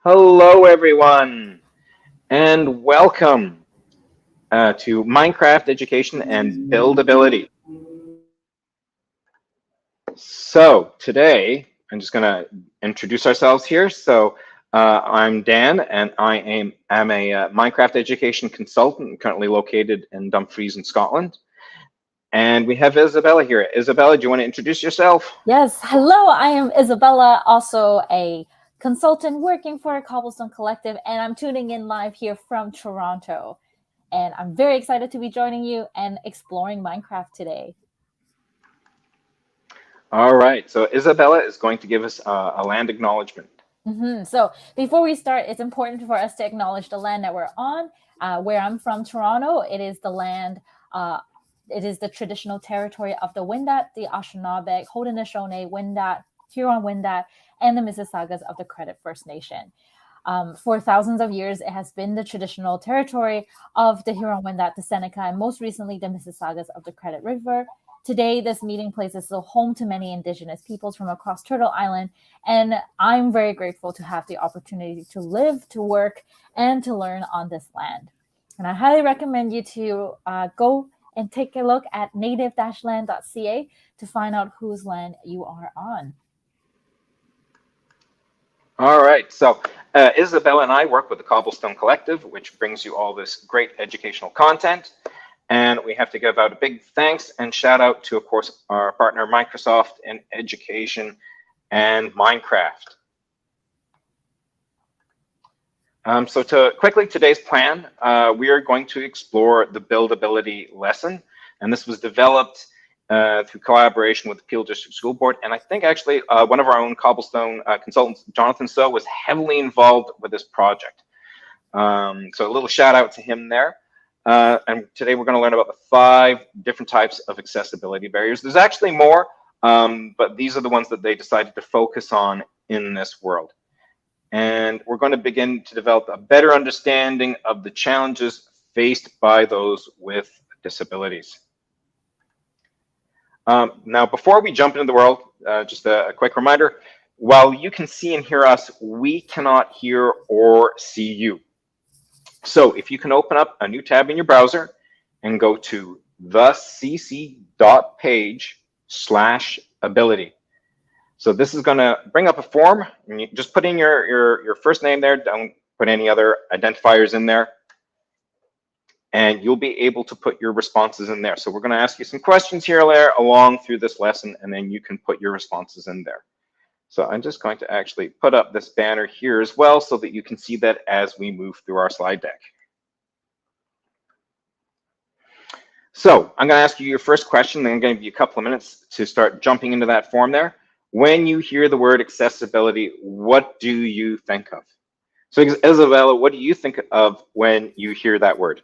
Hello, everyone, and welcome to Minecraft Education and Buildability. So today, I'm just going to introduce ourselves here. I'm Dan, and am a Minecraft education consultant, currently located in Dumfries in Scotland. And we have Isabella here. Isabella, do you want to introduce yourself? Yes, hello, I am Isabella, also a consultant working for a Cobblestone Collective, and I'm tuning in live here from Toronto. And I'm very excited to be joining you and exploring Minecraft today. All right, so Isabella is going to give us a land acknowledgement. So before we start, it's important for us to acknowledge the land that we're on. Where I'm from, Toronto, it is the land, it is the traditional territory of the Wendat, the Anishinaabe, Haudenosaunee, Wendat, Huron-Wendat, and the Mississaugas of the Credit First Nation. For thousands of years, it has been the traditional territory of the Huron-Wendat, the Seneca, and most recently the Mississaugas of the Credit River. Today, this meeting place is the home to many Indigenous peoples from across Turtle Island, and I'm very grateful to have the opportunity to live, to work, and to learn on this land. And I highly recommend you to go and take a look at native-land.ca to find out whose land you are on. All right, so Isabella and I work with the Cobblestone Collective, which brings you all this great educational content. And we have to give out a big thanks and shout out to, of course, our partner Microsoft in education and Minecraft. So today's plan, we are going to explore the buildability lesson. And this was developed through collaboration with the Peel District School Board. And I think actually one of our own Cobblestone consultants, Jonathan So, was heavily involved with this project. So a little shout out to him there. And today we're going to learn about the 5 different types of accessibility barriers. There's actually more, but these are the ones that they decided to focus on in this world. And we're going to begin to develop a better understanding of the challenges faced by those with disabilities. Now, before we jump into the world, just a quick reminder, while you can see and hear us, we cannot hear or see you. So if you can open up a new tab in your browser and go to thecc.page/ability. So this is going to bring up a form, and you just put in your first name there. Don't put any other identifiers in there. And you'll be able to put your responses in there. So we're going to ask you some questions here and there along through this lesson, and then you can put your responses in there. So I'm just going to actually put up this banner here as well so that you can see that as we move through our slide deck. So I'm going to ask you your first question, then I'm going to give you a couple of minutes to start jumping into that form there. When you hear the word accessibility, what do you think of? So Isabella, what do you think of when you hear that word?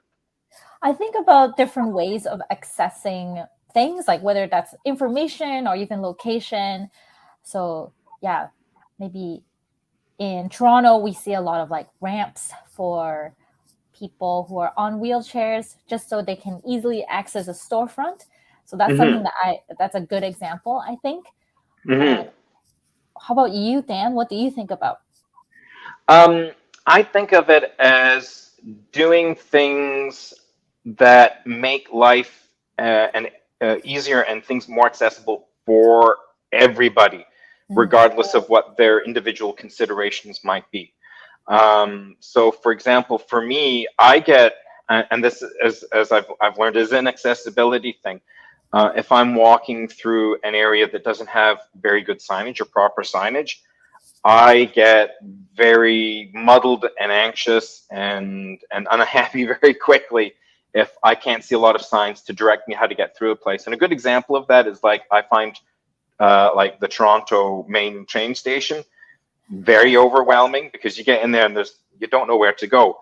I think about different ways of accessing things, like whether that's information or even location. So yeah, maybe in Toronto, we see a lot of like ramps for people who are on wheelchairs just so they can easily access a storefront. So that's something that's a good example, I think. How about you, Dan? What do you think about? I think of it as doing things that make life easier and things more accessible for everybody, regardless of what their individual considerations might be. So, for example, for me, I get, and this, as I've learned, is an accessibility thing. If I'm walking through an area that doesn't have very good signage or proper signage, I get very muddled and anxious and unhappy very quickly if I can't see a lot of signs to direct me how to get through a place. And a good example of that is like I find like the Toronto main train station very overwhelming because you get in there and you don't know where to go.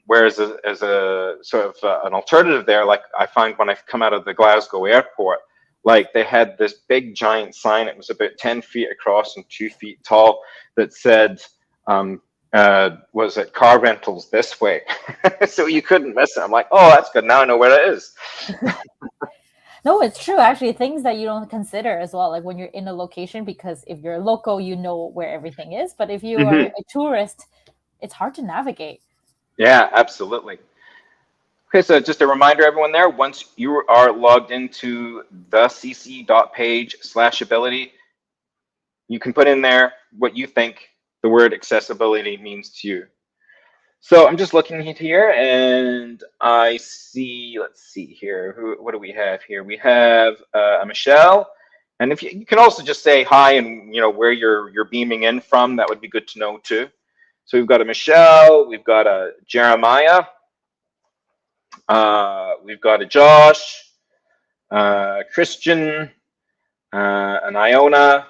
Whereas as a sort of an alternative there, like I find when I've come out of the Glasgow airport, like they had this big giant sign. It was about 10 feet across and 2 feet tall that said, was it car rentals this way? So you couldn't miss it. I'm like, oh, that's good. Now I know where it is. No, it's true. Actually, things that you don't consider as well, like when you're in a location, because if you're local, you know where everything is. But if you are a tourist, it's hard to navigate. Yeah, absolutely. Okay, so just a reminder, everyone there, once you are logged into the cc.page/ability, you can put in there what you think the word accessibility means to you. So I'm just looking here and I see, let's see here, what do we have here? We have a Michelle. And if you can also just say hi and where you're beaming in from, that would be good to know too. So we've got a Michelle, we've got a Jeremiah, we've got a Josh, Christian, an Iona,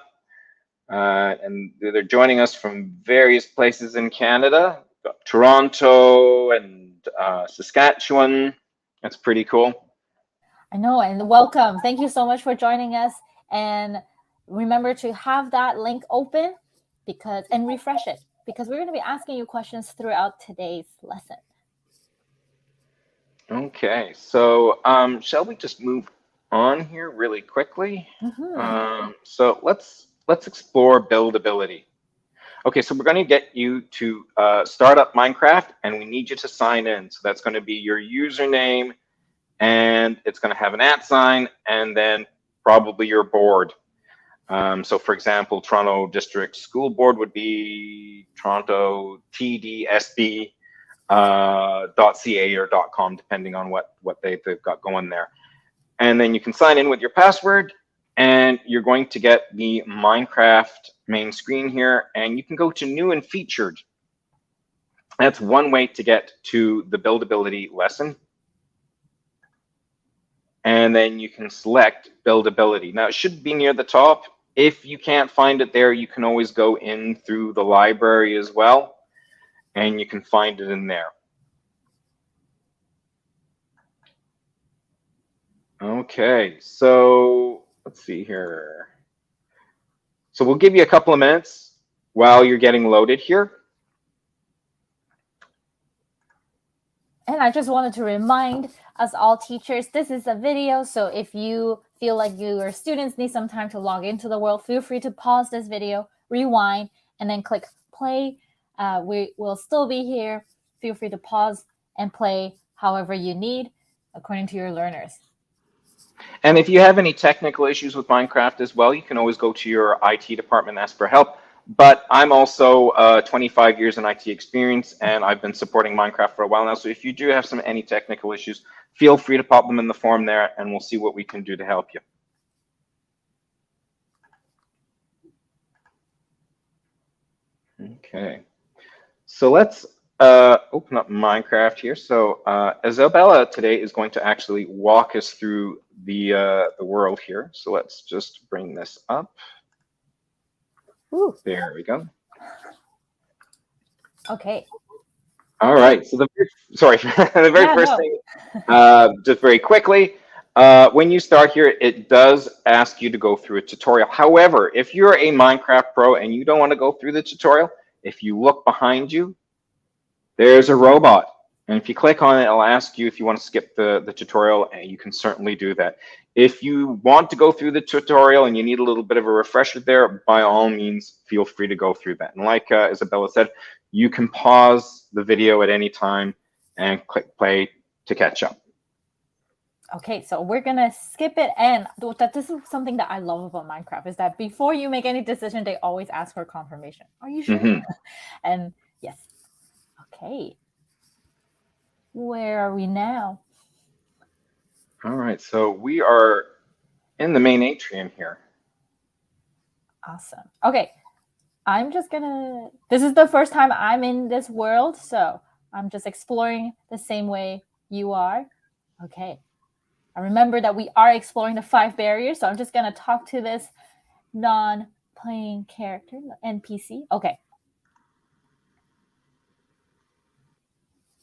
and they're joining us from various places in Canada, Toronto and Saskatchewan. That's pretty cool. I know, and welcome. Thank you so much for joining us. And remember to have that link open and refresh it, because we're going to be asking you questions throughout today's lesson. Okay, so shall we just move on here really quickly? So let's explore buildability. Okay, so we're going to get you to start up Minecraft, and we need you to sign in. So that's going to be your username, and it's going to have an @ and then probably your board. So for example, Toronto District School Board would be Toronto TDSB .ca or .com, depending on what they've got going there. And then you can sign in with your password, and you're going to get the Minecraft main screen here, and you can go to new and featured. That's one way to get to the buildability lesson. And then you can select buildability. Now it should be near the top. If you can't find it there, you can always go in through the library as well, and you can find it in there. Okay, so let's see here. So we'll give you a couple of minutes while you're getting loaded here. And I just wanted to remind us all teachers, this is a video. So if you feel like your students need some time to log into the world, feel free to pause this video, rewind, and then click play. We will still be here. Feel free to pause and play however you need according to your learners. And if you have any technical issues with Minecraft as well, you can always go to your IT department and ask for help. But I'm also 25 years in IT experience, and I've been supporting Minecraft for a while now. So if you do have any technical issues, feel free to pop them in the form there, and we'll see what we can do to help you. Okay, so let's open up Minecraft here. So Isabella today is going to actually walk us through the world here. So let's just bring this up. Ooh. There we go. Okay. All right. So the very first thing, just very quickly, when you start here, it does ask you to go through a tutorial. However, if you're a Minecraft pro and you don't want to go through the tutorial, if you look behind you, there's a robot. And if you click on it, it'll ask you if you want to skip the tutorial, and you can certainly do that. If you want to go through the tutorial and you need a little bit of a refresher there, by all means, feel free to go through that. And like Isabella said, you can pause the video at any time and click play to catch up. Okay, so we're gonna skip it, and this is something that I love about Minecraft, is that before you make any decision, they always ask for confirmation. Are you sure? And yes. Okay. Where are we now? All right, so we are in the main atrium here. Awesome. Okay, this is the first time I'm in this world, so I'm just exploring the same way you are. Okay. I remember that we are exploring the 5 barriers, so I'm just gonna talk to this non-playing character, NPC. Okay.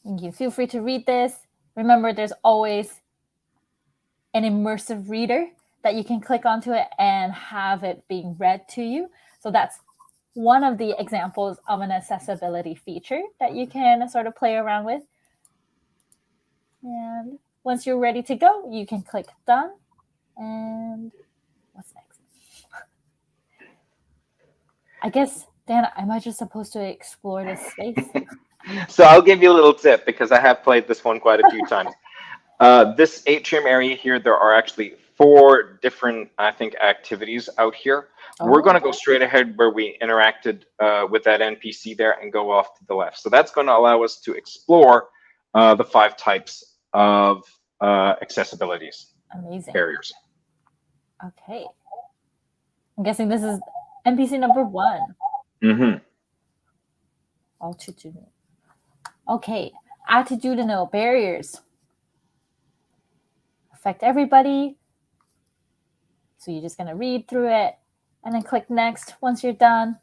You feel free to read this. Remember, there's always an immersive reader that you can click onto it and have it being read to you. So that's one of the examples of an accessibility feature that you can sort of play around with. And once you're ready to go, you can click done. And what's next? I guess, Dan, am I just supposed to explore this space? So I'll give you a little tip because I have played this one quite a few times. This atrium area here, there are actually 4 different, I think, activities out here. We're going to go straight ahead where we interacted with that NPC there and go off to the left. So that's going to allow us to explore the 5 types of accessibilities. Amazing. Barriers. Okay. I'm guessing this is NPC number 1. Mm-hmm. Altitudinal. Okay. Attitudinal barriers affect everybody. So you're just going to read through it and then click next once you're done.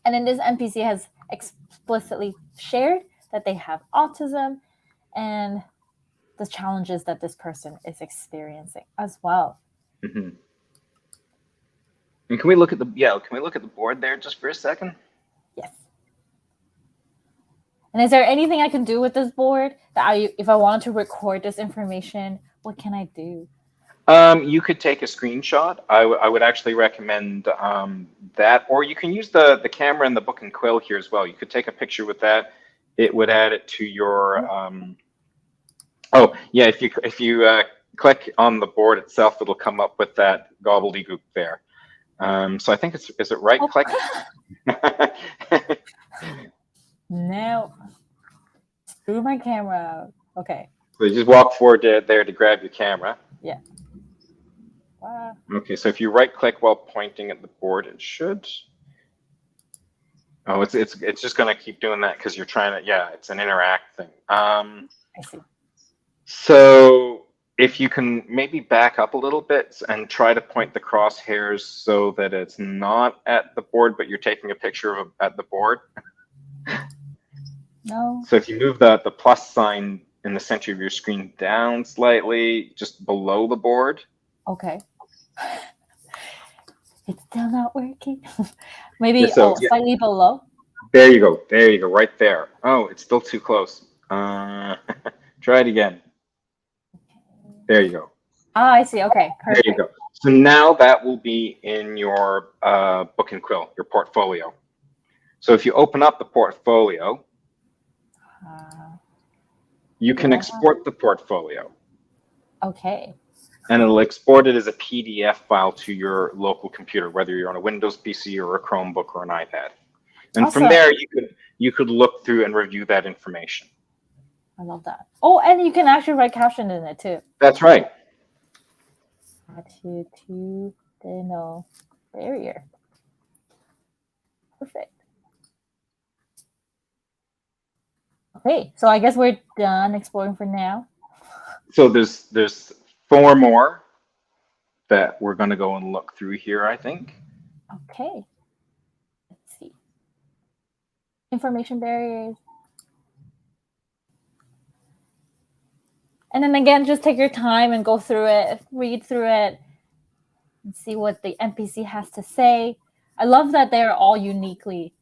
And then this NPC has explicitly shared that they have autism and the challenges that this person is experiencing as well. Mm-hmm. And can we look at the board there just for a second? Yes. And is there anything I can do with this board that if I wanted to record this information, what can I do? You could take a screenshot. I would actually recommend that, or you can use the camera and the book and quill here as well. You could take a picture with that. It would add it to your. Oh yeah, if you click on the board itself, it'll come up with that gobbledygook there. So I think is it right click? No. Screw my camera out. Okay. So you just walk forward there to grab your camera. Yeah. Wow. Okay, so if you right click while pointing at the board, it should. Oh, it's just gonna keep doing that because you're trying to. Yeah, it's an interact thing. I see. So if you can maybe back up a little bit and try to point the crosshairs so that it's not at the board, but you're taking a picture of at the board. No. So if you move the plus sign in the center of your screen down slightly, just below the board. Okay. It's still not working. Maybe slightly below. There you go. There you go. Right there. Oh, it's still too close. Try it again. There you go. Ah, I see. Okay. Perfect. There you go. So now that will be in your book and quill, your portfolio. So if you open up the portfolio, you can export the portfolio. Okay. And it'll export it as a PDF file to your local computer, whether you're on a Windows PC or a Chromebook or an iPad. And awesome. From there, you could look through and review that information. I love that. Oh, and you can actually write captions in it too. That's right. Attitudinal barrier. Perfect. Okay, so I guess we're done exploring for now. So there's 4 more that we're going to go and look through here, I think. Okay. Let's see. Information barriers. And then again, just take your time and go through it, read through it, and see what the NPC has to say. I love that they're all uniquely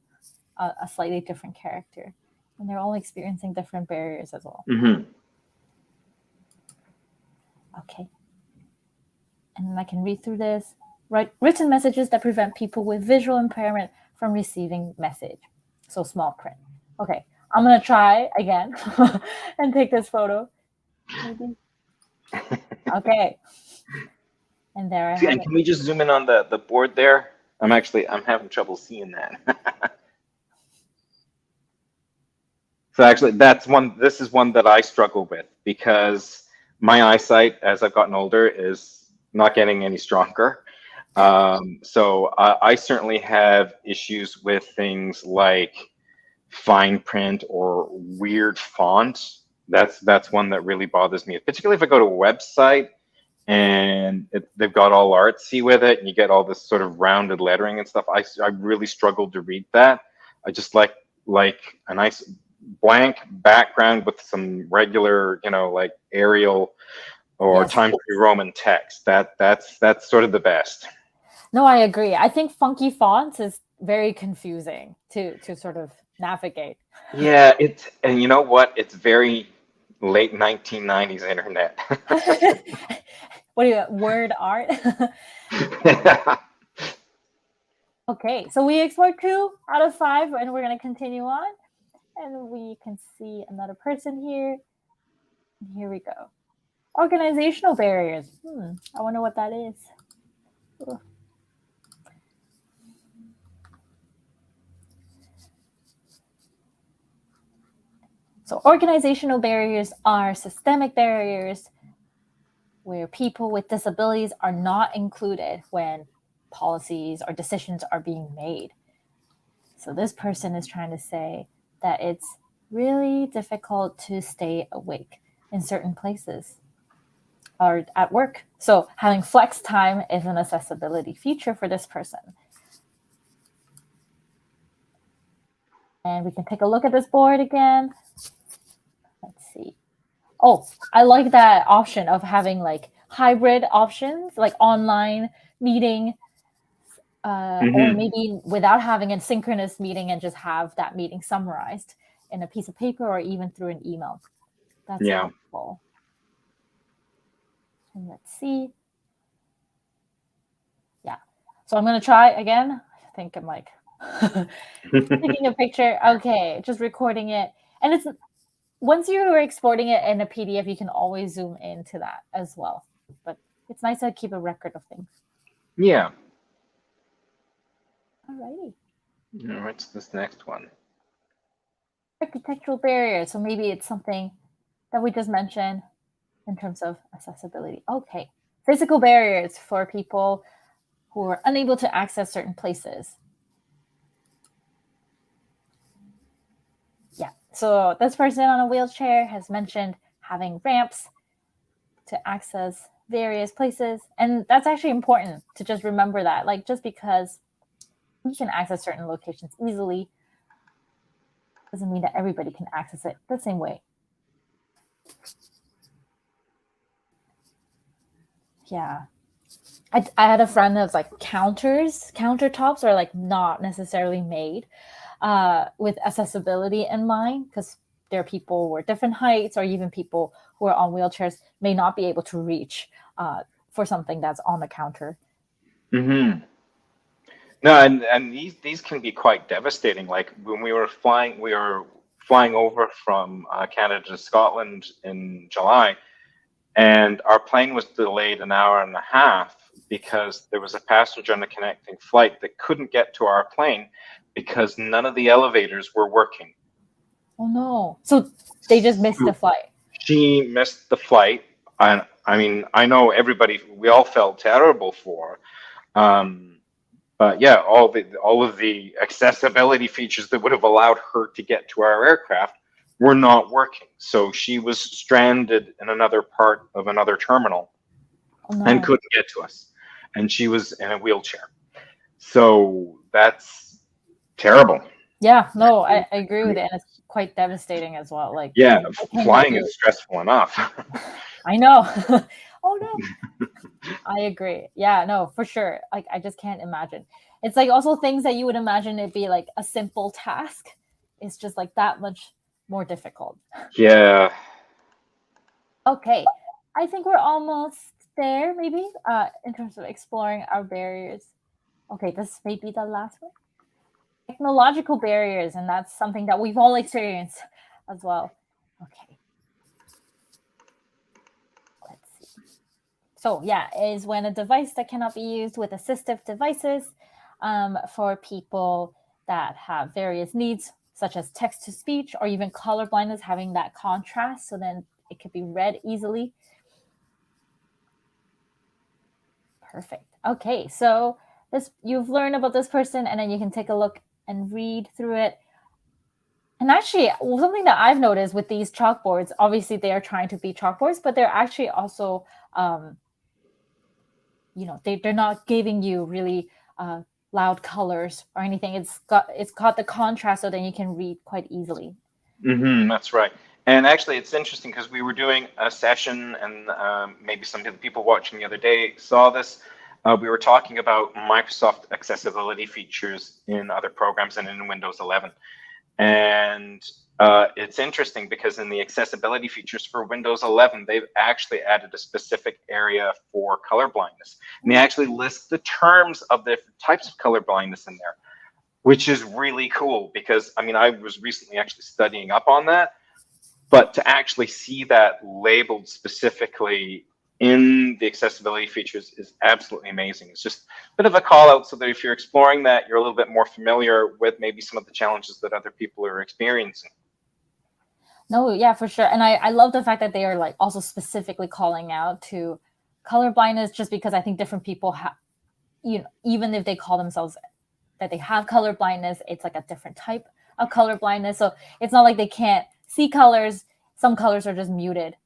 a slightly different character, and they're all experiencing different barriers as well. Mm-hmm. Okay. And then I can read through this. Write written messages that prevent people with visual impairment from receiving message. So small print. Okay, I'm going to try again and take this photo. Maybe. Okay. And there I have and can we just zoom in on the board there? I'm having trouble seeing that. So actually this is one that I struggle with because my eyesight as I've gotten older is not getting any stronger. So I certainly have issues with things like fine print or weird font. That's one that really bothers me, particularly if I go to a website and they've got all artsy with it and you get all this sort of rounded lettering and stuff. I really struggled to read that. I just like a nice blank background with some regular, like Arial or Times New Roman text. That's sort of the best. No, I agree. I think funky fonts is very confusing to sort of navigate. Yeah, and you know what? It's very late 1990s internet. what do you word art? Okay, so we explored 2 out of 5, and we're going to continue on. And we can see another person here. And here we go. Organizational barriers. I wonder what that is. Ugh. So organizational barriers are systemic barriers where people with disabilities are not included when policies or decisions are being made. So this person is trying to say that it's really difficult to stay awake in certain places or at work. So having flex time is an accessibility feature for this person. And we can take a look at this board again. Let's see. Oh, I like that option of having like hybrid options, like online meeting, or maybe without having a synchronous meeting and just have that meeting summarized in a piece of paper or even through an email. That's helpful. And let's see. Yeah. So I'm going to try again. I think I'm like taking a picture. Okay, just recording it. And it's once you are exporting it in a PDF, you can always zoom into that as well. But it's nice to keep a record of things. Yeah. Alrighty. What's this next one? Architectural barriers. So maybe it's something that we just mentioned in terms of accessibility. Okay. Physical barriers for people who are unable to access certain places. Yeah. So this person on a wheelchair has mentioned having ramps to access various places. And that's actually important to just remember that. Like, just because you can access certain locations easily doesn't mean that everybody can access it the same way. Yeah. I had a friend that's like countertops are like not necessarily made with accessibility in mind, because there are people who are different heights, or even people who are on wheelchairs may not be able to reach for something that's on the counter. No, and these can be quite devastating. Like when we were flying over from Canada to Scotland in July, and our plane was delayed an hour and a half because there was a passenger on a connecting flight that couldn't get to our plane because none of the elevators were working. Oh no. So they just missed the flight. She missed the flight. And I mean, I know we all felt terrible for her. But yeah, all of the accessibility features that would have allowed her to get to our aircraft were not working. So she was stranded in another part of another terminal and couldn't get to us. And she was in a wheelchair. So that's terrible. Yeah, no, I agree with it. And it's quite devastating as well. Like, yeah, flying is stressful enough. I know. Oh no. I agree. Yeah, no, for sure. Like, I just can't imagine. It's like also things that you would imagine it'd be like a simple task. It's just like that much more difficult. Yeah. Okay. I think we're almost there, maybe, in terms of exploring our barriers. Okay, this may be the last one. Technological barriers, and that's something that we've all experienced as well. Okay. Let's see. So yeah, is when a device that cannot be used with assistive devices for people that have various needs, such as text-to-speech or even color blindness, having that contrast, so then it could be read easily. Perfect. Okay, so you've learned about this person, and then you can take a look and read through it. And actually, something that I've noticed with these chalkboards, obviously they are trying to be chalkboards, but they're actually also, they're not giving you really loud colors or anything. It's got the contrast, so then you can read quite easily. That's right. And actually, it's interesting because we were doing a session, and maybe some of the people watching the other day saw this. We were talking about Microsoft accessibility features in other programs and in Windows 11. And it's interesting because in the accessibility features for Windows 11, they've actually added a specific area for color blindness. And they actually list the terms of the different types of color blindness in there, which is really cool because, I mean, I was recently actually studying up on that, but to actually see that labeled specifically in the accessibility features is absolutely amazing. It's just a bit of a call out so that if you're exploring that, you're a little bit more familiar with maybe some of the challenges that other people are experiencing. No, yeah, for sure. And I love the fact that they are like also specifically calling out to color blindness, just because I think different people have, you know, even if they call themselves that they have color blindness, it's like a different type of color blindness. So it's not like they can't see colors. Some colors are just muted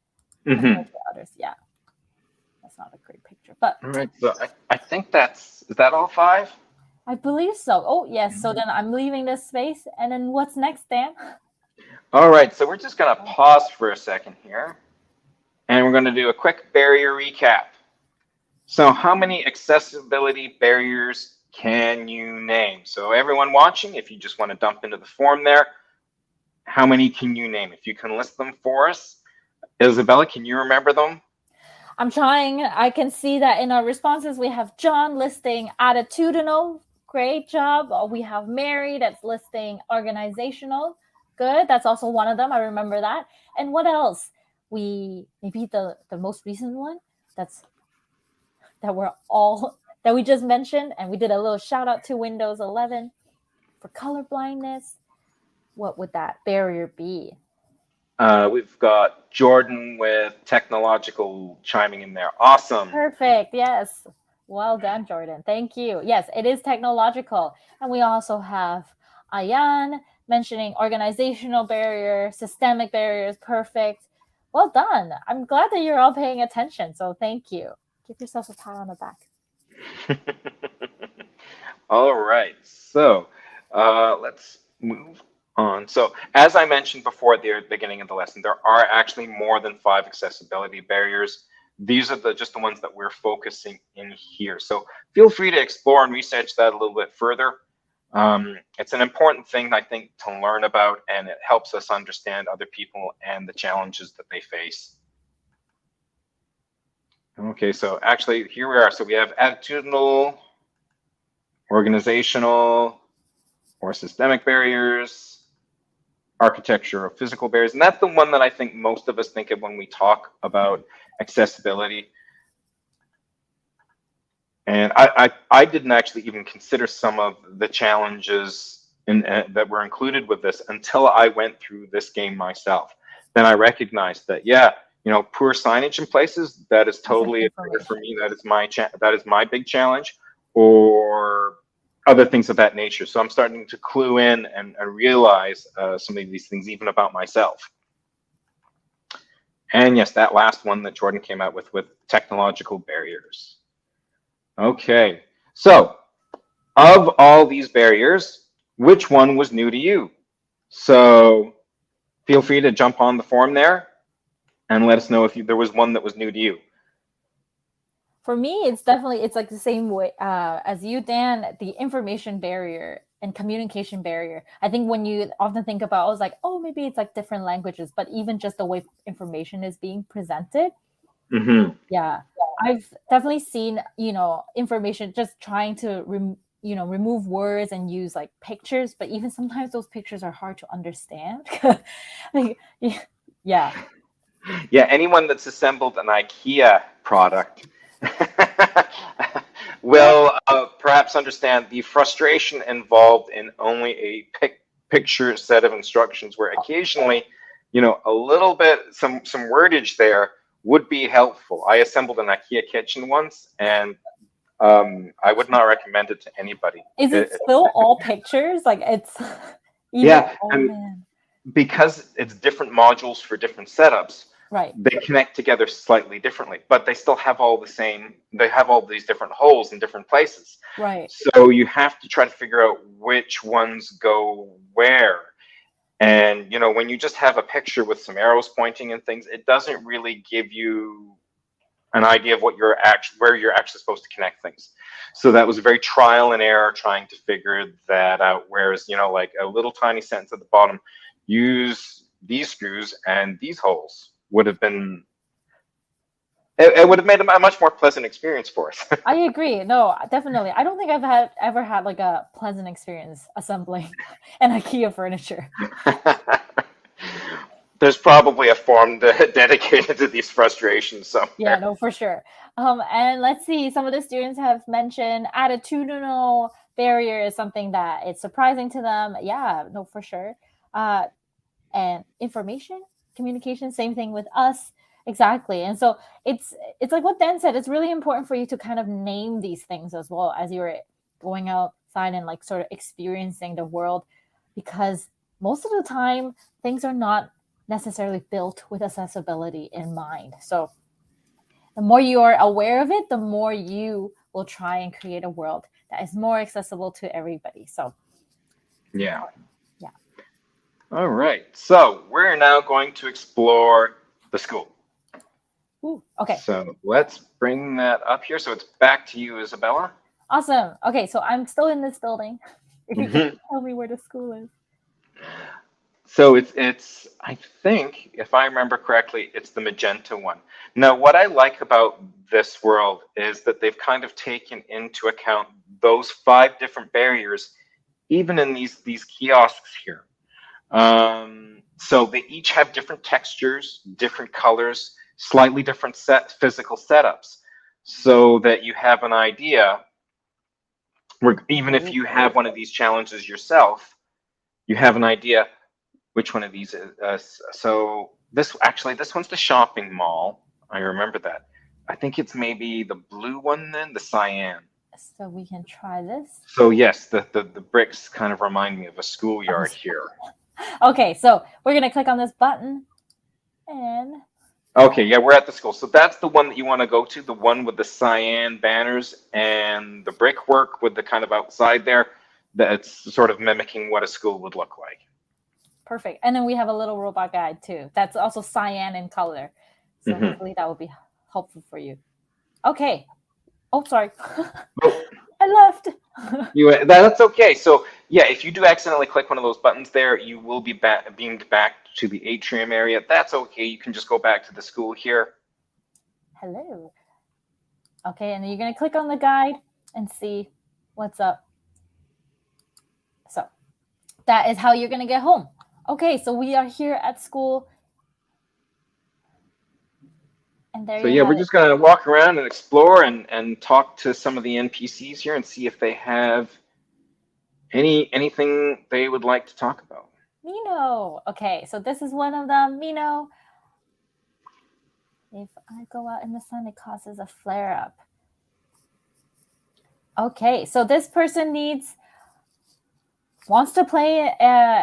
compared to others. Yeah. That's not a great picture, but All right, so I think is that all 5? I believe so. Oh, yes. So then I'm leaving this space. And then what's next, Dan? All right, so we're just going to pause for a second here, and we're going to do a quick barrier recap. So how many accessibility barriers can you name? So everyone watching, if you just want to dump into the form there, how many can you name? If you can list them for us. Isabella, can you remember them? I'm trying. I can see that in our responses, we have John listing attitudinal. Great job. We have Mary that's listing organizational. Good. That's also one of them. I remember that. And what else? Maybe the most recent one that we just mentioned, and we did a little shout out to Windows 11 for color blindness. What would that barrier be? We've got Jordan with technological chiming in there. Awesome. Perfect. Yes. Well done, Jordan. Thank you. Yes, it is technological. And we also have Ayan mentioning organizational barrier, systemic barriers. Perfect. Well done. I'm glad that you're all paying attention. So thank you. Give yourself a pat on the back. All right. So let's move on. So as I mentioned before at the beginning of the lesson, there are actually more than 5 accessibility barriers. These are just the ones that we're focusing in here. So feel free to explore and research that a little bit further. It's an important thing, I think, to learn about, and it helps us understand other people and the challenges that they face. Okay, so actually here we are. So we have attitudinal, organizational, or systemic barriers, architecture or physical barriers. And that's the one that I think most of us think of when we talk about accessibility. And I didn't actually even consider some of the challenges that were included with this until I went through this game myself. Then I recognized that, yeah, you know, poor signage in places, that is totally a trigger for me. That is my big challenge, or other things of that nature. So I'm starting to clue in and realize some of these things even about myself. And yes, that last one that Jordan came out with technological barriers. Okay, so of all these barriers, which one was new to you? So feel free to jump on the form there and let us know if there was one that was new to you. For me, it's like the same way as you, Dan, the information barrier and communication barrier. I think when you often think about, I was like, oh, maybe it's like different languages, but even just the way information is being presented. Mm-hmm. Yeah, I've definitely seen, you know, information just trying to remove words and use like pictures, but even sometimes those pictures are hard to understand. Like, yeah. Yeah, anyone that's assembled an IKEA product will perhaps understand the frustration involved in only a picture set of instructions, where occasionally, you know, a little bit, some wordage there would be helpful. I assembled an IKEA kitchen once, and I would not recommend it to anybody. Is it still all pictures? Like it's yeah, oh, man. Because it's different modules for different setups. Right. They connect together slightly differently, but they still have all they have all these different holes in different places. Right. So you have to try to figure out which ones go where. And, you know, when you just have a picture with some arrows pointing and things, it doesn't really give you an idea of what where you're actually supposed to connect things. So that was very trial and error trying to figure that out. Whereas, like a little tiny sentence at the bottom, use these screws and these holes would have been, it would have made a much more pleasant experience for us. I agree. No, definitely. I don't think I've ever had like a pleasant experience assembling an IKEA furniture. There's probably a forum dedicated to these frustrations somewhere. Yeah, no, for sure. And let's see, some of the students have mentioned attitudinal barrier is something that it's surprising to them. Yeah, no, for sure. And information, communication, same thing with us. Exactly. And so it's like what Dan said, it's really important for you to kind of name these things as well as you're going outside and like sort of experiencing the world, because most of the time things are not necessarily built with accessibility in mind. So the more you are aware of it, the more you will try and create a world that is more accessible to everybody. So yeah. Yeah. All right. So we're now going to explore the school. Ooh, okay. So let's bring that up here. So it's back to you, Isabella. Awesome. Okay, so I'm still in this building. If you can tell me where the school is. So it's I think, if I remember correctly, it's the magenta one. Now, what I like about this world is that they've kind of taken into account those 5 different barriers, even in these kiosks here. So they each have different textures, different colors, slightly different physical setups, so that you have an idea where even if you have one of these challenges yourself, you have an idea which one of these is. So this one's the shopping mall. I remember that. I think it's maybe the blue one then, the cyan. So we can try this. So yes, the bricks kind of remind me of a schoolyard here. Okay, so we're gonna click on this button and okay, yeah, we're at the school. So that's the one that you want to go to, the one with the cyan banners and the brickwork with the kind of outside there, that's sort of mimicking what a school would look like. Perfect. And then we have a little robot guide too. That's also cyan in color. So hopefully that will be helpful for you. Okay. Oh, sorry. I left. That's okay. So yeah, if you do accidentally click one of those buttons there, you will be beamed back to the atrium area. That's okay. You can just go back to the school here. Hello. Okay, and then you're going to click on the guide and see what's up. So that is how you're going to get home. Okay, so we are here at school. And there so yeah, we're just going to walk around and explore and talk to some of the NPCs here and see if they have anything they would like to talk about. Mino. Okay, so this is one of them. Mino. If I go out in the sun, it causes a flare-up. Okay, so this person wants to play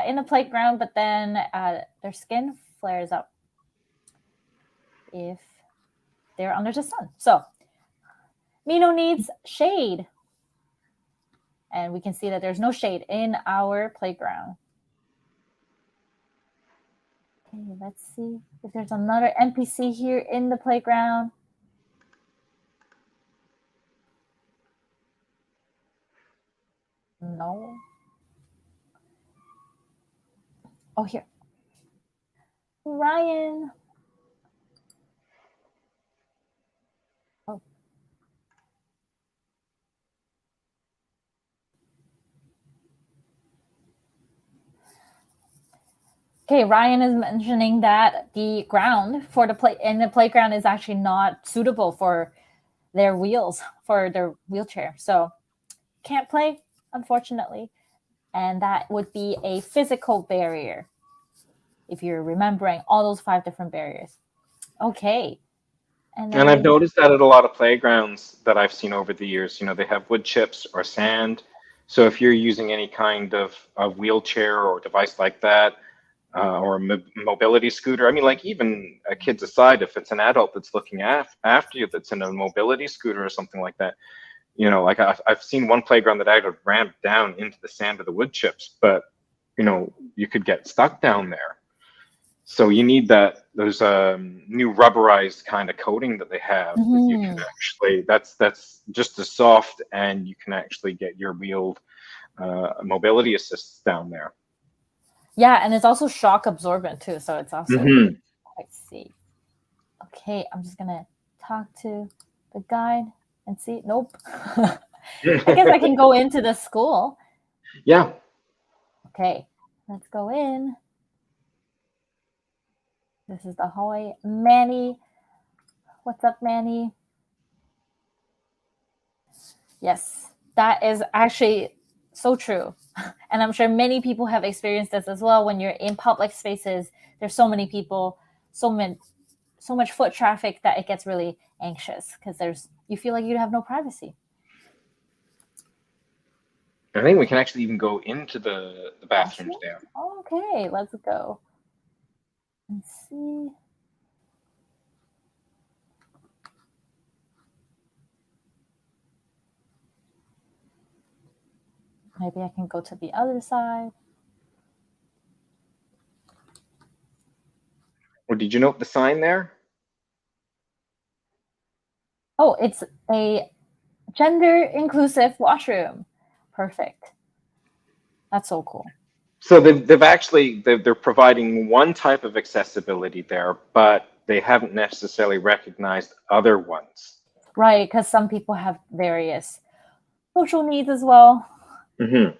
in the playground, but then their skin flares up if they're under the sun. So Mino needs shade. And we can see that there's no shade in our playground. Okay, let's see if there's another NPC here in the playground. No. Oh, here. Ryan. Oh. Okay, Ryan is mentioning that the ground for the playground is actually not suitable for their wheels, for their wheelchair. So can't play, unfortunately. And that would be a physical barrier, if you're remembering all those 5 different barriers. Okay. And I've noticed that at a lot of playgrounds that I've seen over the years, they have wood chips or sand. So if you're using any kind of wheelchair or device like that, or a mobility scooter, I mean, like even kids aside, if it's an adult that's looking after you, that's in a mobility scooter or something like that, like I've seen one playground that I had ramped down into the sand of the wood chips, but you could get stuck down there. So you need that. There's a new rubberized kind of coating that they have that you can actually. That's just as soft, and you can actually get your wheeled mobility assists down there. Yeah, and it's also shock absorbent too, so it's also quite safe. Okay, I'm just gonna talk to the guide and see. Nope. I guess I can go into the school. Yeah. Okay, let's go in. This is the hallway. Manny. What's up, Manny? Yes, that is actually so true. And I'm sure many people have experienced this as well. When you're in public spaces, there's so many people, so much foot traffic that it gets really anxious because you feel like you have no privacy. I think we can actually even go into the bathrooms there. Okay, let's go. Let's see. Maybe I can go to the other side. Or did you note the sign there? Oh, it's a gender inclusive washroom. Perfect. That's so cool. So they're providing one type of accessibility there, but they haven't necessarily recognized other ones. Right, because some people have various social needs as well. Mm-hmm.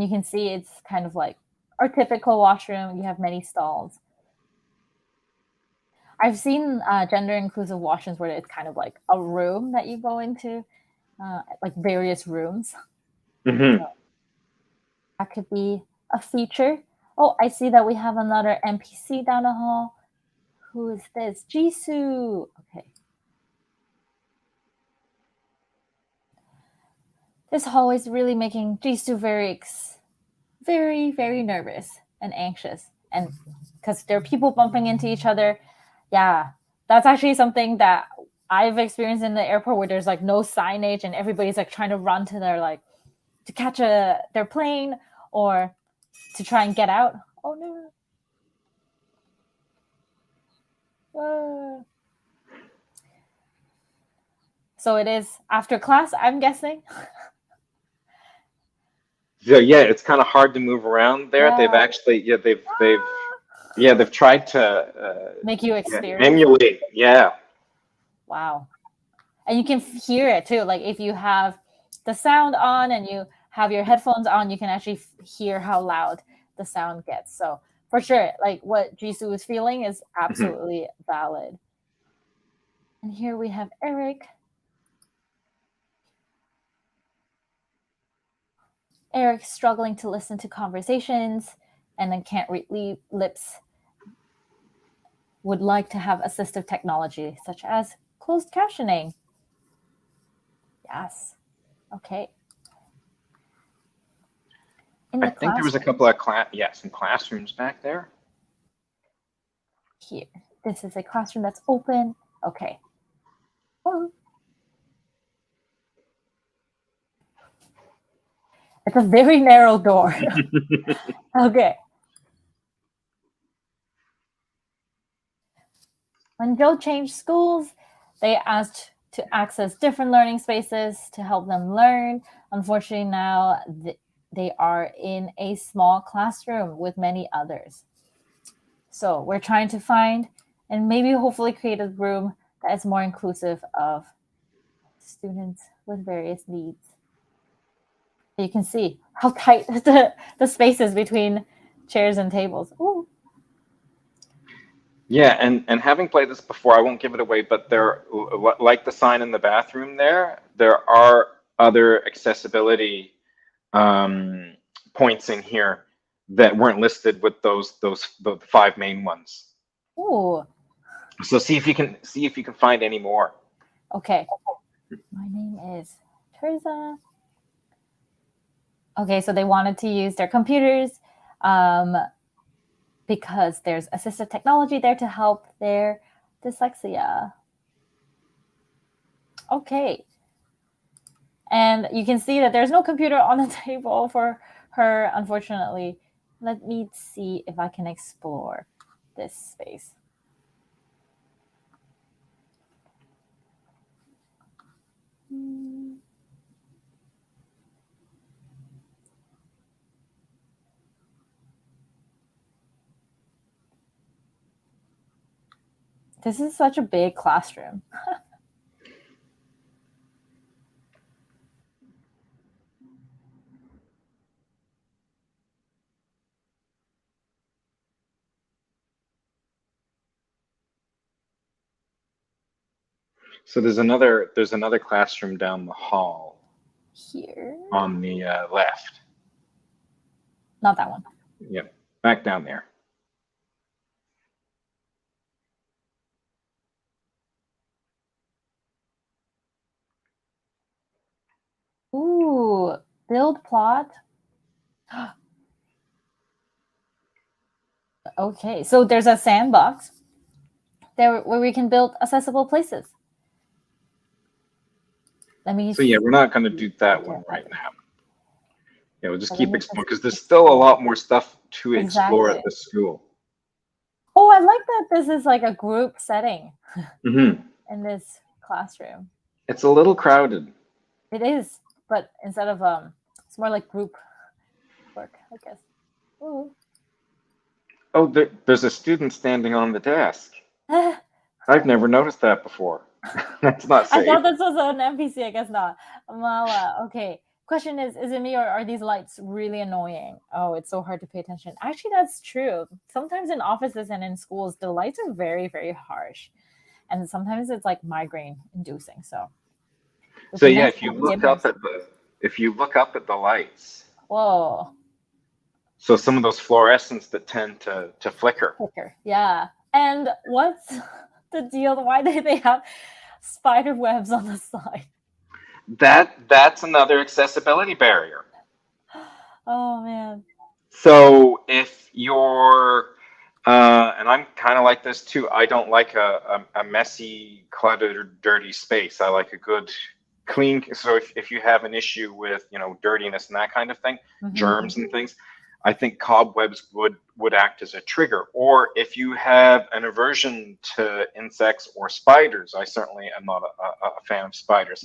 You can see it's kind of like our typical washroom. You have many stalls. I've seen gender inclusive washrooms where it's kind of like a room that you go into, like various rooms. Mm-hmm. So that could be a feature. Oh, I see that we have another NPC down the hall. Who is this? Jisoo. Okay. This hallway is really making Jisoo very, very nervous and anxious. And because there are people bumping into each other. Yeah, that's actually something that I've experienced in the airport where there's like no signage and everybody's like trying to run to to catch their plane or to try and get out. Oh no. So it is after class, I'm guessing. So yeah, it's kind of hard to move around there. Yeah. They've actually they've tried to make you experience emulate. Yeah. Wow. And you can hear it too. Like if you have the sound on and you have your headphones on, you can actually hear how loud the sound gets. So for sure, like what Jisoo is feeling is absolutely valid. And here we have Eric. Eric's struggling to listen to conversations and then can't read lips. Would like to have assistive technology such as closed captioning. Yes. Okay. I think there was a couple of some classrooms back there. Here. This is a classroom that's open. Okay. Oh. It's a very narrow door. Okay. When Joe changed schools, they asked to access different learning spaces to help them learn. Unfortunately, now they are in a small classroom with many others. So we're trying to find and maybe hopefully create a room that is more inclusive of students with various needs. You can see how tight the space is between chairs and tables. Ooh. Yeah, and having played this before, I won't give it away, but there, like the sign in the bathroom there are other accessibility points in here that weren't listed with the 5 main ones. Ooh. So see if you can find any more. Okay. My name is Teresa. Okay, so they wanted to use their computers because there's assistive technology there to help their dyslexia. Okay. And you can see that there's no computer on the table for her, unfortunately. Let me see if I can explore. this space. This is such a big classroom. So there's another classroom down the hall Here. on the left. Not that one. Yep, back down there. Ooh, build plot. Okay, so there's a sandbox there where we can build accessible places. Let me. So yeah, we're not going to do that Okay, one right now. Yeah, we'll just So let keep me exploring because just there's still a lot more stuff to explore Exactly. at the school. Oh, I like that this is like a group setting Mm-hmm. in this classroom. It's a little crowded. It is, but instead of it's more like group work, I guess. Ooh. Oh, there's a student standing on the desk. I've never noticed that before. That's not I safe. thought this was an NPC. I guess not. Mala. Okay. Question is it me or are these lights really annoying? Oh, it's so hard to pay attention. Actually, that's true. Sometimes in offices and in schools, the lights are very, very harsh. And sometimes it's like migraine inducing. So So yeah, if you look up at the lights, Whoa. so some of those fluorescents that tend to flicker. Quicker. Yeah. And what's the deal? Why do they have spider webs on the side? That's another accessibility barrier. Oh man. So if you're and I'm kind of like this too. I don't like a messy, cluttered, dirty space. I like a good, clean. So if you have an issue with, dirtiness and that kind of thing, germs and things, I think cobwebs would act as a trigger. Or if you have an aversion to insects or spiders, I certainly am not a fan of spiders.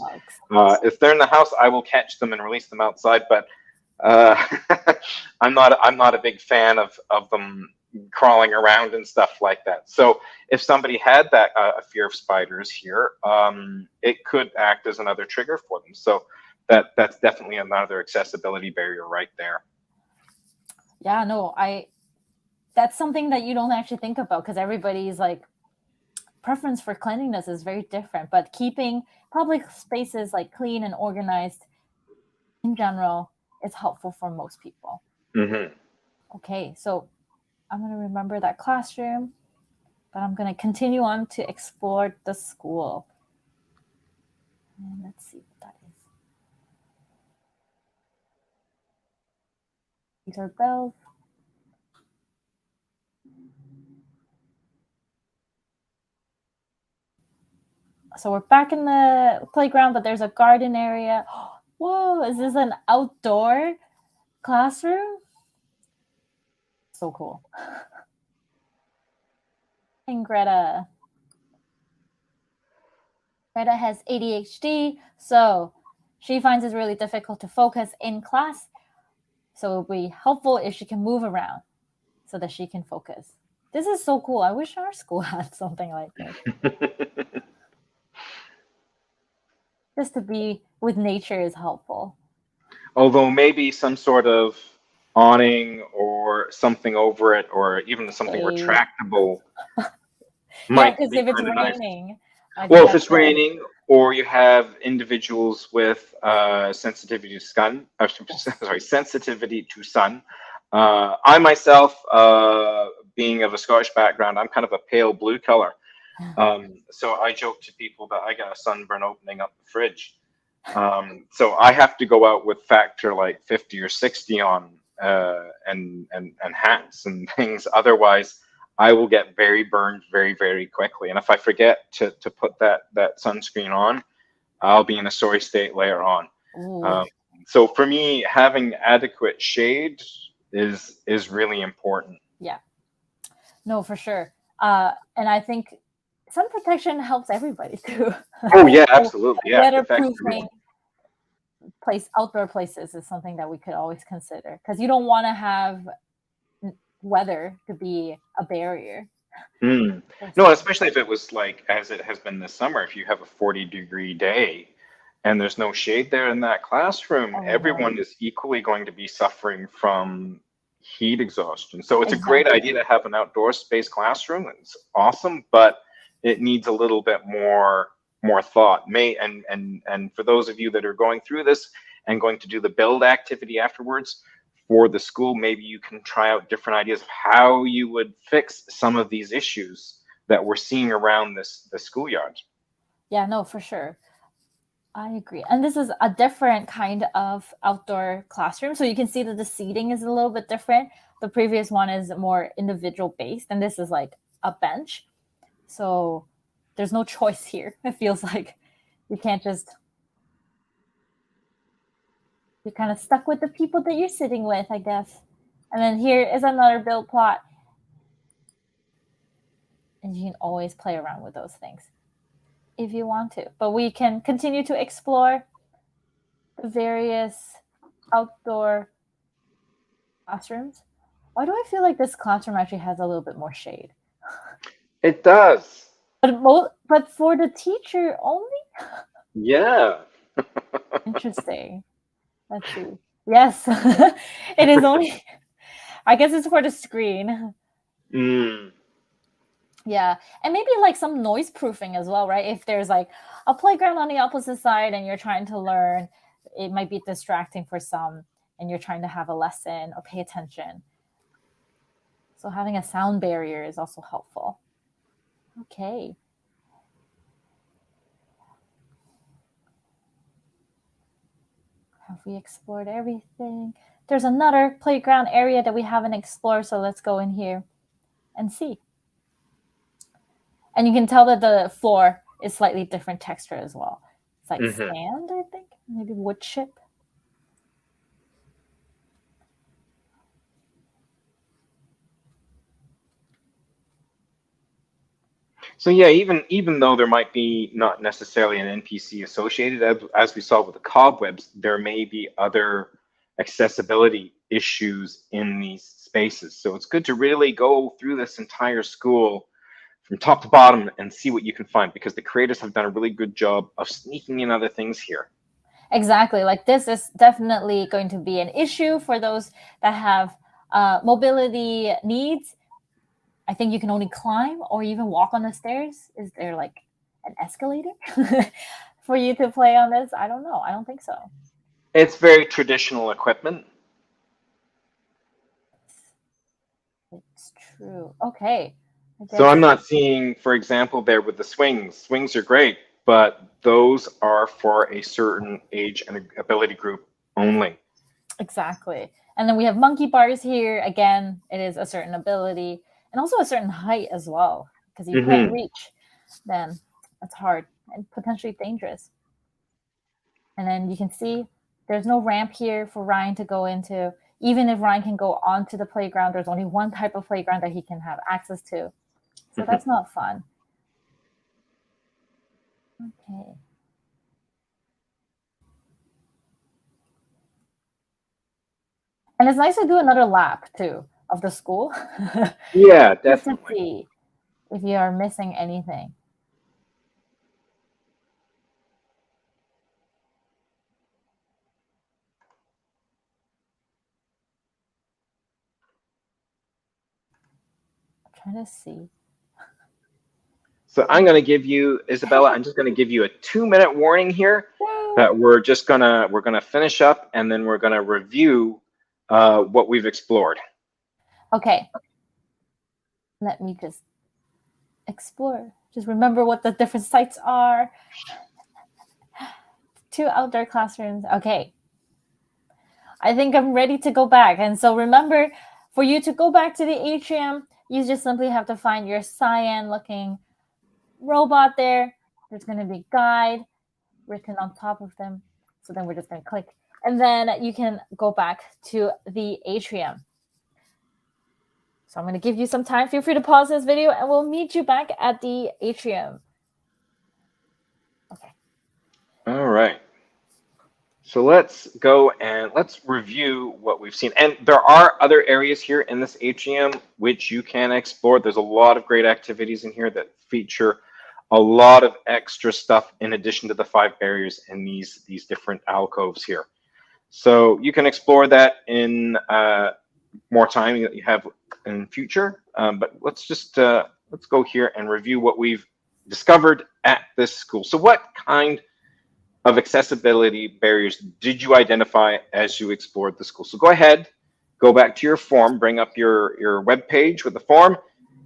If they're in the house, I will catch them and release them outside. But I'm not a big fan of them crawling around and stuff like that. So if somebody had that a fear of spiders here, it could act as another trigger for them. So that's definitely another accessibility barrier right there. Yeah, no, that's something that you don't actually think about because everybody's like preference for cleanliness is very different. But keeping public spaces like clean and organized in general is helpful for most people. Mm-hmm. Okay, so I'm going to remember that classroom, but I'm going to continue on to explore the school. And let's see what that is. These are bells. So we're back in the playground, but there's a garden area. Whoa, is this an outdoor classroom? So cool. And Greta has ADHD, so she finds it really difficult to focus in class. So it would be helpful if she can move around so that she can focus. This is so cool. I wish our school had something like this. Just to be with nature is helpful. Although maybe some sort of awning or something over it, or even something retractable Yeah, might because be if it's kind of nice. raining. Well, if it's raining, or you have individuals with sensitivity to sun, sensitivity to sun. I myself, being of a Scottish background, I'm kind of a pale blue color. So I joke to people that I got a sunburn opening up the fridge. So I have to go out with factor like 50 or 60 on, and hats and things. Otherwise, I will get very burned very, very quickly. And if I forget to put that sunscreen on, I'll be in a sorry state later on. So for me, having adequate shade is really important. Yeah. No, for sure. And I think sun protection helps everybody too. Oh yeah, absolutely. Yeah, it affects Weatherproofing everyone. outdoor places is something that we could always consider, because you don't want to have weather to be a barrier Mm. for No, sun. especially if it was like as it has been this summer, if you have a 40-degree day and there's no shade there in that classroom, Oh no, everyone is equally going to be suffering from heat exhaustion. So it's a great exactly. idea to have an outdoor space classroom. It's awesome, but it needs a little bit more thought. And for those of you that are going through this and going to do the build activity afterwards, for the school, maybe you can try out different ideas of how you would fix some of these issues that we're seeing around the schoolyard. Yeah, no, for sure. I agree. And this is a different kind of outdoor classroom. So you can see that the seating is a little bit different. The previous one is more individual based, and this is like a bench. So there's no choice here. It feels like you can't just, you're kind of stuck with the people that you're sitting with, I guess. And then here is another build plot. And you can always play around with those things if you want to. But we can continue to explore the various outdoor classrooms. Why do I feel like this classroom actually has a little bit more shade? It does. But for the teacher only? Yeah. Interesting. Let's see. Yes, it is only. I guess it's for the screen. Mm. Yeah, and maybe like some noise proofing as well, right? If there's like a playground on the opposite side and you're trying to learn, it might be distracting for some, and you're trying to have a lesson or pay attention. So having a sound barrier is also helpful. Okay. Have we explored everything? There's another playground area that we haven't explored, so let's go in here and see. And you can tell that the floor is slightly different texture as well. It's like Hmm. sand, I think, maybe wood chip. So yeah, even though there might be not necessarily an NPC associated, as we saw with the cobwebs, there may be other accessibility issues in these spaces. So it's good to really go through this entire school from top to bottom and see what you can find, because the creators have done a really good job of sneaking in other things here. Exactly. Like this is definitely going to be an issue for those that have mobility needs. I think you can only climb or even walk on the stairs. Is there like an escalator for you to play on this? I don't know. I don't think so. It's very traditional equipment. It's true. Okay. I So guess I'm not seeing, for example, there with the swings. Swings are great, but those are for a certain age and ability group only. exactly. And then we have monkey bars here. Again, it is a certain ability and also a certain height as well. Because you can't Hmm. reach, then it's hard and potentially dangerous. And then you can see there's no ramp here for Ryan to go into. Even if Ryan can go onto the playground, there's only one type of playground that he can have access to. So that's not fun. Okay. And it's nice to do another lap too of the school Yeah, just to definitely. see if you are missing anything. I'm trying to see. So I'm going to give you, Isabella, I'm just going to give you a 2-minute warning here that Yay! we're gonna finish up and then we're going to review what we've explored. Okay, let me just explore. Just remember what the different sites are. 2 outdoor classrooms. Okay, I think I'm ready to go back. And so remember, for you to go back to the atrium, you just simply have to find your cyan looking robot there. There's going to be guide written on top of them. So then we're just going to click. And then you can go back to the atrium. So I'm going to give you some time. Feel free to pause this video and we'll meet you back at the atrium. Okay. All right. So let's go and let's review what we've seen. And there are other areas here in this atrium which you can explore. There's a lot of great activities in here that feature a lot of extra stuff in addition to the 5 barriers in these different alcoves here. So you can explore that in more time that you have in future. But let's just let's go here and review what we've discovered at this school. So what kind of accessibility barriers did you identify as you explored the school? So go ahead, go back to your form, bring up your web page with the form,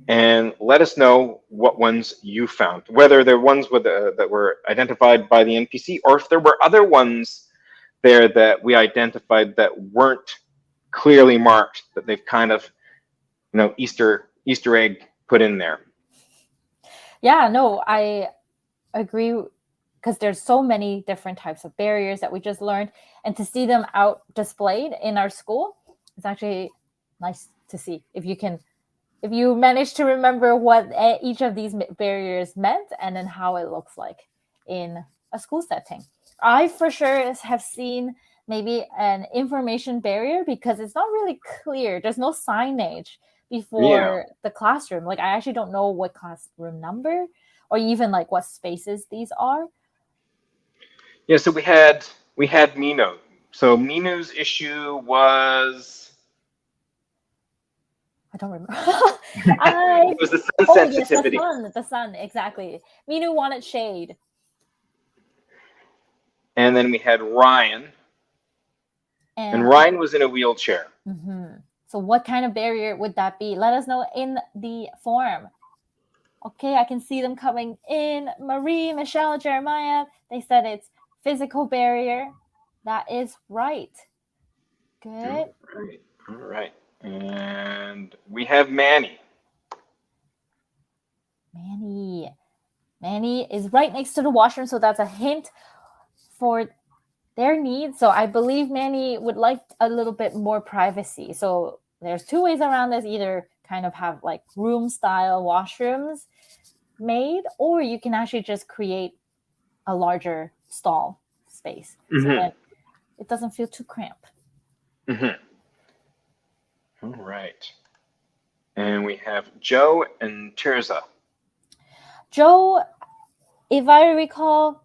and let us know what ones you found, whether they're ones with that were identified by the NPC, or if there were other ones there that we identified that weren't clearly marked, that they've kind of, Easter egg put in there. Yeah, no, I agree, because there's so many different types of barriers that we just learned, and to see them out displayed in our school, it's actually nice to see. If you manage to remember what each of these barriers meant and then how it looks like in a school setting. I for sure have seen maybe an information barrier because it's not really clear. There's no signage before the classroom. Like, I actually don't know what classroom number or even like what spaces these are. Yeah, so we had Mino. So Mino's issue was, I don't remember. it was the sun sensitivity. Yes, the sun, exactly. Minu wanted shade. And then we had Ryan. And Ryan was in a wheelchair. Mm-hmm. So what kind of barrier would that be? Let us know in the form. Okay, I can see them coming in. Marie, Michelle, Jeremiah, they said it's physical barrier. That is right. Good. All right. And we have Manny. Manny is right next to the washroom, so that's a hint for their needs. So I believe Manny would like a little bit more privacy. So there's 2 ways around this. Either kind of have like room style washrooms made, or you can actually just create a larger stall space so that it doesn't feel too cramped. All right. And we have Joe and Tirza. Joe, if I recall,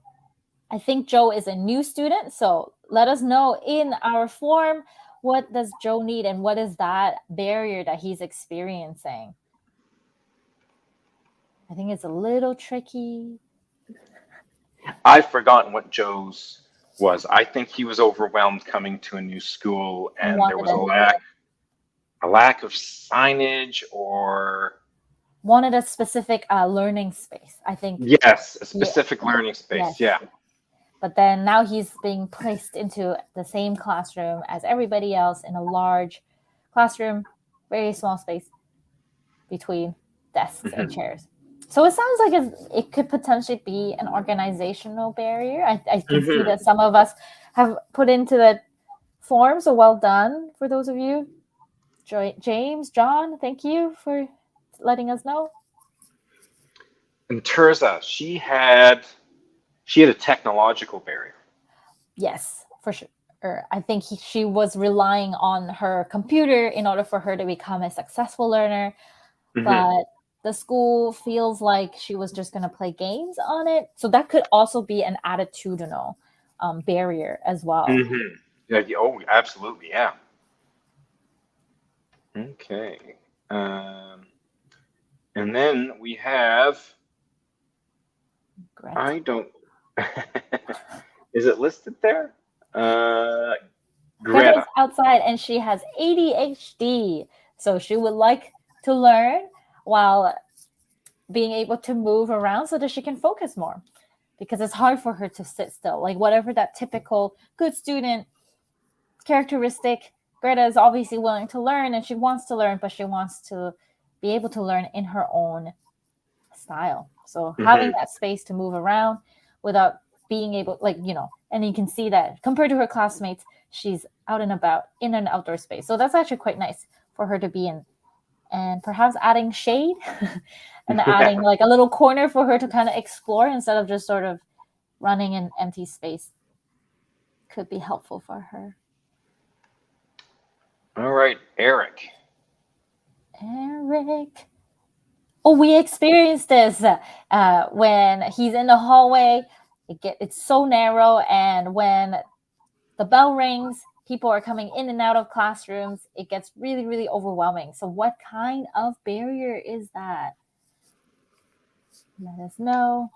I think Joe is a new student. So let us know in our form, what does Joe need and what is that barrier that he's experiencing? I think it's a little tricky. I've forgotten what Joe's was. I think he was overwhelmed coming to a new school, and there was a lack of signage, or wanted a specific learning space, I think. Yes, a specific learning space. Yes. Yeah. But then now he's being placed into the same classroom as everybody else in a large classroom, very small space between desks and chairs. So it sounds like it could potentially be an organizational barrier. I can see that some of us have put into the form, so well done for those of you. James, John, thank you for letting us know. And Tirza, she had a technological barrier. Yes, for sure. I think she was relying on her computer in order for her to become a successful learner. But the school feels like she was just going to play games on it. So that could also be an attitudinal barrier as well. Yeah, oh, absolutely. Yeah. Okay. And then we have, Greta. I don't, is it listed there? Greta's outside and she has ADHD. So she would like to learn while being able to move around so that she can focus more, because it's hard for her to sit still. Like, whatever that typical good student characteristic, Greta is obviously willing to learn and she wants to learn, but she wants to be able to learn in her own style. So having that space to move around without being able, and you can see that compared to her classmates, she's out and about in an outdoor space. So that's actually quite nice for her to be in and perhaps adding shade and Yeah. adding like a little corner for her to kind of explore instead of just sort of running in empty space could be helpful for her. All right, Eric. Eric. Oh, we experienced this when he's in the hallway. It's so narrow, and when the bell rings, people are coming in and out of classrooms. It gets really, really overwhelming. So, what kind of barrier is that? Let us know.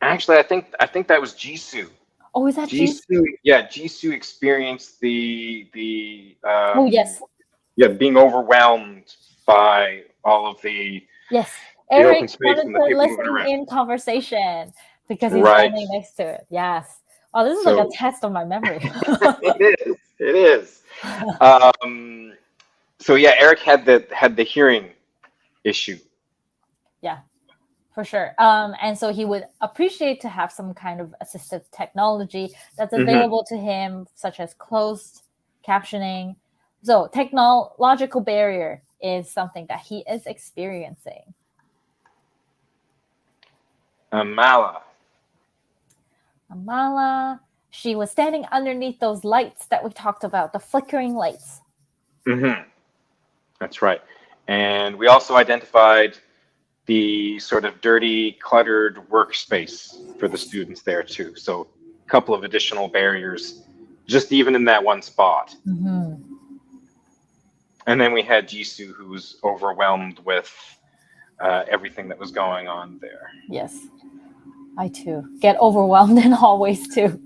Actually, I think that was Jisoo. Oh, is that G? Jisoo experienced the Oh, yes, being overwhelmed by all of yes. the open Eric space wanted and the to people moving listen around. in conversation because he's Right. standing next to it. Yes. Oh, this is like a So test of my memory. it is. It is. Um, so yeah, Eric had the hearing issue. Yeah, for sure. And so he would appreciate to have some kind of assistive technology that's Hmm. available to him, such as closed captioning. So technological barrier is something that he is experiencing. Mala. Amala, she was standing underneath those lights that we talked about, the flickering lights. Hmm. That's right. And we also identified the sort of dirty, cluttered workspace for the students there too. So a couple of additional barriers, just even in that one spot. Mm-hmm. And then we had Jisoo, who was overwhelmed with everything that was going on there. Yes, I too get overwhelmed in hallways too.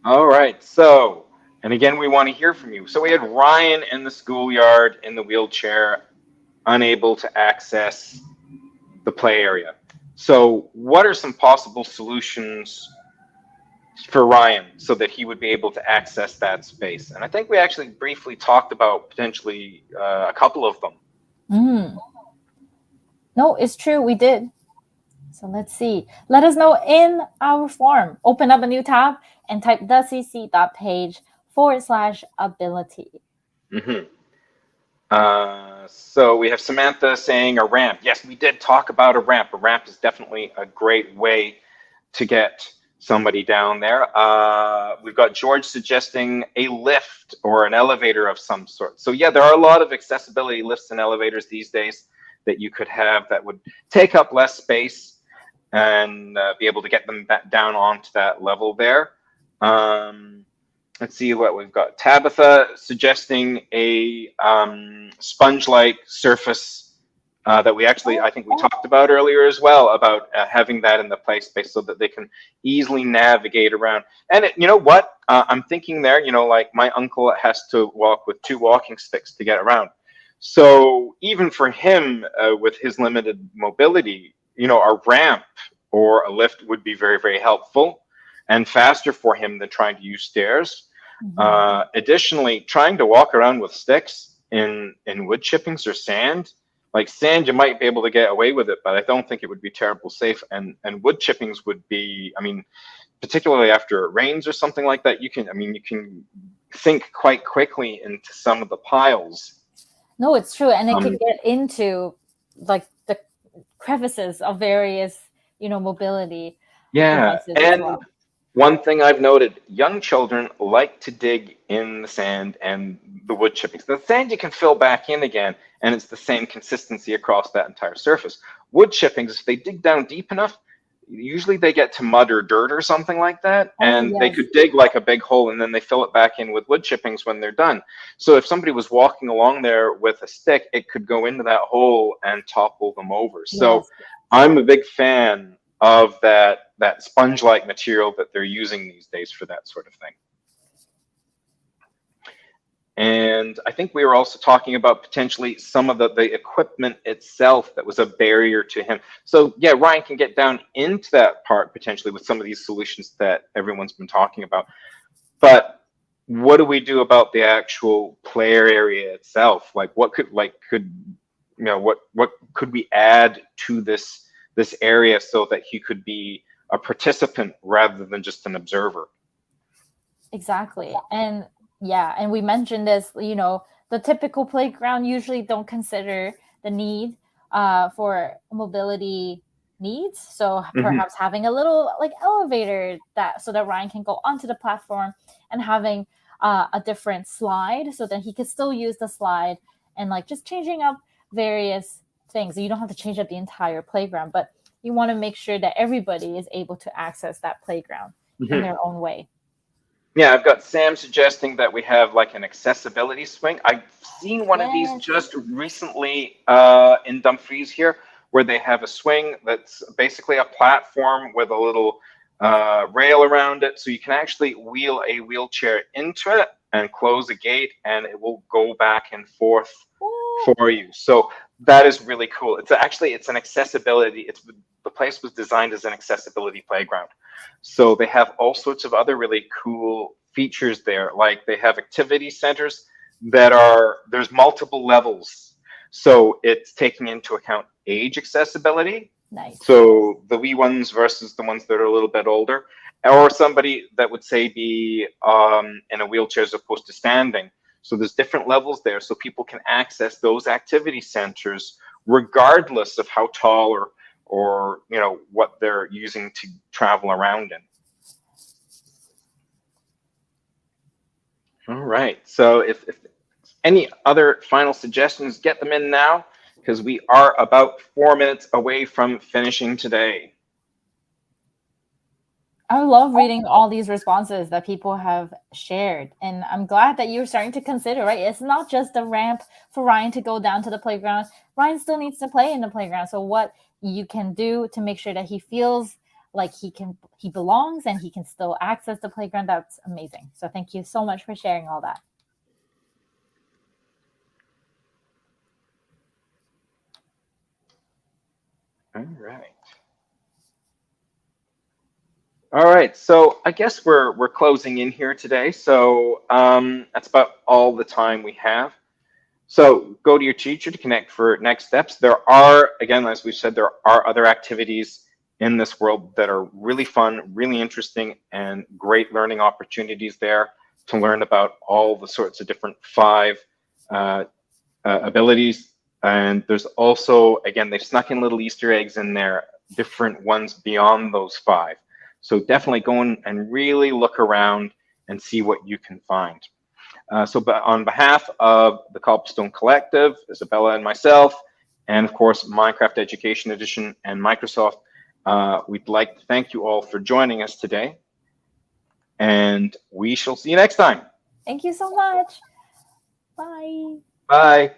All right. So, and again, we want to hear from you. So we had Ryan in the schoolyard in the wheelchair, unable to access the play area. So, what are some possible solutions for Ryan so that he would be able to access that space? And I think we actually briefly talked about potentially a couple of them. Mm. No, it's true. We did. So let's see. Let us know in our form. Open up a new tab and type thecc.page/ability. Mm-hmm. So we have Samantha saying a ramp. Yes, we did talk about a ramp. A ramp is definitely a great way to get somebody down there. We've got George suggesting a lift or an elevator of some sort. So yeah, there are a lot of accessibility lifts and elevators these days that you could have that would take up less space and be able to get them back down onto that level there. Let's see what we've got. Tabitha suggesting a sponge-like surface that we actually, I think we talked about earlier as well, about having that in the play space so that they can easily navigate around. And you know what? I'm thinking there, like my uncle has to walk with 2 walking sticks to get around. So even for him, with his limited mobility, a ramp or a lift would be very, very helpful and faster for him than trying to use stairs. Additionally, trying to walk around with sticks in wood chippings or sand, like sand, you might be able to get away with it, but I don't think it would be terrible safe. And wood chippings would be, I mean, particularly after it rains or something like that, you can sink quite quickly into some of the piles. No, it's true. And it Um, could get into like the crevices of various, mobility yeah, devices as and well. one thing I've noted, young children like to dig in the sand and the wood chippings. The sand you can fill back in again, and it's the same consistency across that entire surface. Wood chippings, if they dig down deep enough, usually they get to mud or dirt or something like that, Oh, and they yes. could dig like a big hole and then they fill it back in with wood chippings when they're done. So if somebody was walking along there with a stick, it could go into that hole and topple them over. So Yes. I'm a big fan of that sponge-like material that they're using these days for that sort of thing. And I think we were also talking about potentially some of the equipment itself that was a barrier to him. So yeah, Ryan can get down into that part potentially with some of these solutions that everyone's been talking about. But what do we do about the actual player area itself? Like what could what could we add to this area so that he could be a participant rather than just an observer? Exactly. And Yeah, and we mentioned this, the typical playground usually don't consider the need for mobility needs. So Hmm. perhaps having a little like elevator that so that Ryan can go onto the platform, and having a different slide so that he could still use the slide, and like just changing up various things. You don't have to change up the entire playground, but you want to make sure that everybody is able to access that playground in Hmm. their own way. Yeah, I've got Sam suggesting that we have like an accessibility swing. I've seen one of these Yes. just recently in Dumfries here, where they have a swing that's basically a platform with a little rail around it. So you can actually wheel a wheelchair into it and close a gate, and it will go back and forth Ooh, for you. So that is really cool. It's an accessibility. The place was designed as an accessibility playground. So they have all sorts of other really cool features there. Like they have activity centers there's multiple levels. So it's taking into account age accessibility. nice. So the wee ones versus the ones that are a little bit older, or somebody that would say be in a wheelchair as opposed to standing. So there's different levels there, so people can access those activity centers regardless of how tall or what they're using to travel around in. All right. So if any other final suggestions, get them in now because we are about 4 minutes away from finishing today. I love reading all these responses that people have shared. And I'm glad that you're starting to consider, right? It's not just a ramp for Ryan to go down to the playground. Ryan still needs to play in the playground. So what you can do to make sure that he feels like he belongs and he can still access the playground, that's amazing. So thank you so much for sharing all that. All right. All right, so I guess we're closing in here today. So that's about all the time we have. So go to your teacher to connect for next steps. There are, again, as we've said, there are other activities in this world that are really fun, really interesting, and great learning opportunities there to learn about all the sorts of different 5 abilities. And there's also, again, they've snuck in little Easter eggs in there, different ones beyond those 5. So definitely go in and really look around and see what you can find. So on behalf of the Cobblestone Collective, Isabella and myself, and of course, Minecraft Education Edition and Microsoft, we'd like to thank you all for joining us today. And we shall see you next time. Thank you so much. Bye. Bye.